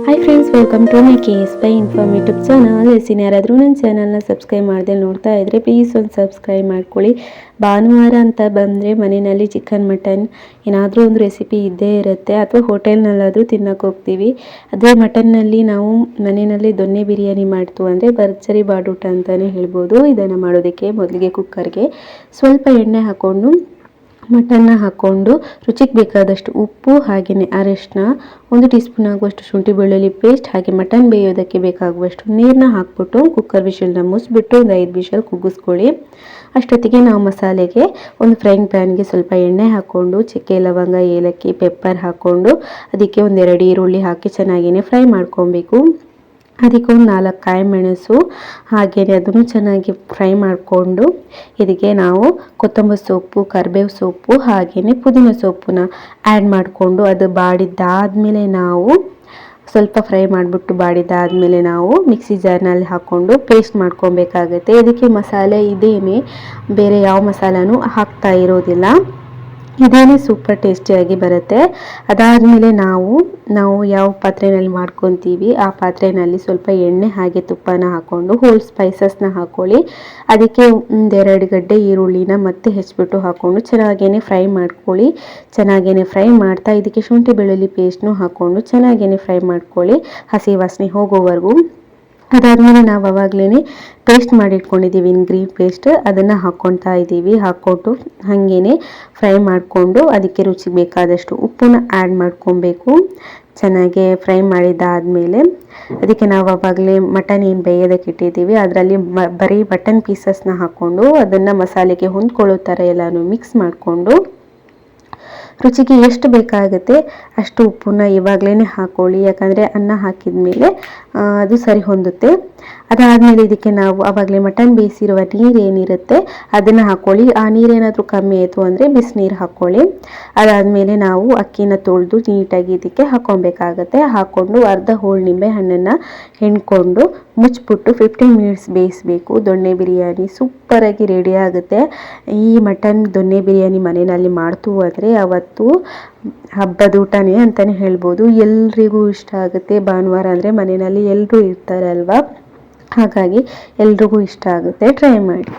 Hi friends, welcome to my KS by informative channel. ಯಾರಾದರೂ ನನ್ನ ಚಾನಲ್ನ ಸಬ್ಸ್ಕ್ರೈಬ್ ಮಾಡದೆ ನೋಡ್ತಾ ಇದ್ದರೆ ಪ್ಲೀಸ್ ಒಂದು ಸಬ್ಸ್ಕ್ರೈಬ್ ಮಾಡ್ಕೊಳ್ಳಿ. ಭಾನುವಾರ ಅಂತ ಬಂದರೆ ಮನೆಯಲ್ಲಿ ಚಿಕನ್ ಮಟನ್ ಏನಾದರೂ ಒಂದು ರೆಸಿಪಿ ಇದ್ದೇ ಇರುತ್ತೆ, ಅಥವಾ ಹೋಟೆಲ್ನಲ್ಲಾದರೂ ತಿನ್ನೋಕೆ ಹೋಗ್ತೀವಿ. ಅದೇ ಮಟನ್ನಲ್ಲಿ ನಾವು ಮನೆಯಲ್ಲಿ ದೊನ್ನೆ ಬಿರಿಯಾನಿ ಮಾಡ್ತು ಅಂದರೆ ಭರ್ಜರಿ ಬಾಡೂಟ ಅಂತಲೇ ಹೇಳ್ಬೋದು. ಇದನ್ನು ಮಾಡೋದಕ್ಕೆ ಮೊದಲಿಗೆ ಕುಕ್ಕರ್ಗೆ ಸ್ವಲ್ಪ ಎಣ್ಣೆ ಹಾಕ್ಕೊಂಡು ಮಟನ್ನ ಹಾಕ್ಕೊಂಡು ರುಚಿಗೆ ಬೇಕಾದಷ್ಟು ಉಪ್ಪು, ಹಾಗೆಯೇ ಅರಿಶಿನ, 1 ಟೀ ಸ್ಪೂನ್ ಆಗುವಷ್ಟು ಶುಂಠಿ ಬೆಳ್ಳುಳ್ಳಿ ಪೇಸ್ಟ್, ಹಾಗೆ ಮಟನ್ ಬೇಯೋದಕ್ಕೆ ಬೇಕಾಗುವಷ್ಟು ನೀರನ್ನ ಹಾಕ್ಬಿಟ್ಟು ಕುಕ್ಕರ್ ವಿಷಲ್ನ ಮುಚ್ಚಿಬಿಟ್ಟು ಒಂದು 5 ವಿಷಲ್ ಕುಗ್ಗಿಸ್ಕೊಳ್ಳಿ. ಅಷ್ಟೊತ್ತಿಗೆ ನಾವು ಮಸಾಲೆಗೆ ಒಂದು ಫ್ರೈಂಗ್ ಪ್ಯಾನ್ಗೆ ಸ್ವಲ್ಪ ಎಣ್ಣೆ ಹಾಕ್ಕೊಂಡು ಚಕ್ಕೆ, ಲವಂಗ, ಏಲಕ್ಕಿ, ಪೆಪ್ಪರ್ ಹಾಕ್ಕೊಂಡು ಅದಕ್ಕೆ 1-2 ಈರುಳ್ಳಿ ಹಾಕಿ ಚೆನ್ನಾಗಿಯೇ ಫ್ರೈ ಮಾಡ್ಕೊಬೇಕು. ಅದಕ್ಕೆ ಒಂದು 4 ಕಾಯಿ ಮೆಣಸು, ಹಾಗೆಯೇ ಅದನ್ನು ಚೆನ್ನಾಗಿ ಫ್ರೈ ಮಾಡಿಕೊಂಡು ಇದಕ್ಕೆ ನಾವು ಕೊತ್ತಂಬರಿ ಸೊಪ್ಪು, ಕರಿಬೇವು ಸೊಪ್ಪು, ಹಾಗೆಯೇ ಪುದೀನ ಸೊಪ್ಪನ್ನ ಆ್ಯಡ್ ಮಾಡಿಕೊಂಡು ಅದು ಬಾಡಿದ್ದಾದಮೇಲೆ ನಾವು ಸ್ವಲ್ಪ ಫ್ರೈ ಮಾಡಿಬಿಟ್ಟು ಬಾಡಿದ್ದಾದಮೇಲೆ ನಾವು ಮಿಕ್ಸಿ ಜಾರ್ನಲ್ಲಿ ಹಾಕ್ಕೊಂಡು ಪೇಸ್ಟ್ ಮಾಡ್ಕೊಬೇಕಾಗತ್ತೆ. ಇದಕ್ಕೆ ಮಸಾಲೆ ಇದೇನೆ, ಬೇರೆ ಯಾವ ಮಸಾಲನೂ ಹಾಕ್ತಾ ಇರೋದಿಲ್ಲ. ಇದೇನೇ ಸೂಪರ್ ಟೇಸ್ಟಿಯಾಗಿ ಬರುತ್ತೆ. ಅದಾದಮೇಲೆ ನಾವು ಯಾವ ಪಾತ್ರೆಯಲ್ಲಿ ಮಾಡ್ಕೊತೀವಿ ಆ ಪಾತ್ರೆಯಲ್ಲಿ ಸ್ವಲ್ಪ ಎಣ್ಣೆ ಹಾಗೆ ತುಪ್ಪನ ಹಾಕ್ಕೊಂಡು ಹೋಲ್ ಸ್ಪೈಸಸ್ನ ಹಾಕ್ಕೊಳ್ಳಿ. ಅದಕ್ಕೆ 1-2 ಗಡ್ಡೆ ಈರುಳ್ಳಿನ ಮತ್ತೆ ಹೆಚ್ಚಿಬಿಟ್ಟು ಹಾಕ್ಕೊಂಡು ಚೆನ್ನಾಗೇ ಫ್ರೈ ಮಾಡ್ಕೊಳ್ಳಿ. ಚೆನ್ನಾಗೇ ಫ್ರೈ ಮಾಡ್ತಾ ಇದಕ್ಕೆ ಶುಂಠಿ ಬೆಳ್ಳುಳ್ಳಿ ಪೇಸ್ಟ್ನು ಹಾಕ್ಕೊಂಡು ಚೆನ್ನಾಗೇ ಫ್ರೈ ಮಾಡ್ಕೊಳ್ಳಿ, ಹಸಿ ವಾಸನೆ ಹೋಗೋವರೆಗೂ. ಅದಾದಮೇಲೆ ನಾವು ಆವಾಗಲೇ ಪೇಸ್ಟ್ ಮಾಡಿಟ್ಕೊಂಡಿದ್ದೀವಿ ಗ್ರೀನ್ ಪೇಸ್ಟ್, ಅದನ್ನು ಹಾಕ್ಕೊತಾ ಇದ್ದೀವಿ. ಹಾಕ್ಕೊಟ್ಟು ಹಾಗೇ ಫ್ರೈ ಮಾಡಿಕೊಂಡು ಅದಕ್ಕೆ ರುಚಿಗೆ ಬೇಕಾದಷ್ಟು ಉಪ್ಪನ್ನ ಆ್ಯಡ್ ಮಾಡ್ಕೊಬೇಕು. ಚೆನ್ನಾಗಿ ಫ್ರೈ ಮಾಡಿದ್ದಾದಮೇಲೆ ಅದಕ್ಕೆ ನಾವು ಆವಾಗಲೇ ಮಟನ್ ಏನು ಬೇಯೋದಕ್ಕೆ ಇಟ್ಟಿದ್ದೀವಿ ಅದರಲ್ಲಿ ಬರೀ ಮಟನ್ ಪೀಸಸ್ನ ಹಾಕ್ಕೊಂಡು ಅದನ್ನು ಮಸಾಲೆಗೆ ಹೊಂದ್ಕೊಳ್ಳೋ ಥರ ಎಲ್ಲನೂ ಮಿಕ್ಸ್ ಮಾಡಿಕೊಂಡು ರುಚಿಗೆ ಎಷ್ಟು ಬೇಕಾಗುತ್ತೆ ಅಷ್ಟು ಉಪ್ಪನ್ನ ಇವಾಗಲೇ ಹಾಕ್ಕೊಳ್ಳಿ, ಯಾಕಂದರೆ ಅನ್ನ ಹಾಕಿದ ಮೇಲೆ ಅದು ಸರಿ ಹೊಂದುತ್ತೆ. ಅದಾದಮೇಲೆ ಇದಕ್ಕೆ ನಾವು ಆವಾಗಲೇ ಮಟನ್ ಬೇಯಿಸಿರುವ ನೀರು ಏನಿರುತ್ತೆ ಅದನ್ನು ಹಾಕ್ಕೊಳ್ಳಿ. ಆ ನೀರೇನಾದರೂ ಕಮ್ಮಿ ಆಯಿತು ಅಂದರೆ ಬಿಸಿನೀರು ಹಾಕ್ಕೊಳ್ಳಿ. ಅದಾದಮೇಲೆ ನಾವು ಅಕ್ಕಿನ ತೊಳೆದು ನೀಟಾಗಿ ಇದಕ್ಕೆ ಹಾಕ್ಕೊಬೇಕಾಗತ್ತೆ. ಹಾಕ್ಕೊಂಡು ಅರ್ಧ ಹೋಳು ನಿಂಬೆ ಹಣ್ಣನ್ನು ಹೆಣ್ಕೊಂಡು ಮುಚ್ಚಿಬಿಟ್ಟು 15 ಮಿನಿಟ್ಸ್ ಬೇಯಿಸಬೇಕು. ದೊಣ್ಣೆ ಬಿರಿಯಾನಿ ಸೂಪರಾಗಿ ರೆಡಿ ಆಗುತ್ತೆ. ಈ ಮಟನ್ ದೊಣ್ಣೆ ಬಿರಿಯಾನಿ ಮನೆಯಲ್ಲಿ ಮಾಡ್ತು ಅಂದರೆ ಅವತ್ತು ಹಬ್ಬದ ಊಟನೇ ಅಂತಲೇ ಹೇಳ್ಬೋದು. ಎಲ್ರಿಗೂ ಇಷ್ಟ ಆಗುತ್ತೆ. ಭಾನುವಾರ ಅಂದರೆ ಮನೆಯಲ್ಲಿ ಎಲ್ಲರೂ ಇರ್ತಾರೆ ಅಲ್ವಾ, ಹಾಗಾಗಿ ಎಲ್ರಿಗೂ ಇಷ್ಟ ಆಗುತ್ತೆ. ಟ್ರೈ ಮಾಡಿ.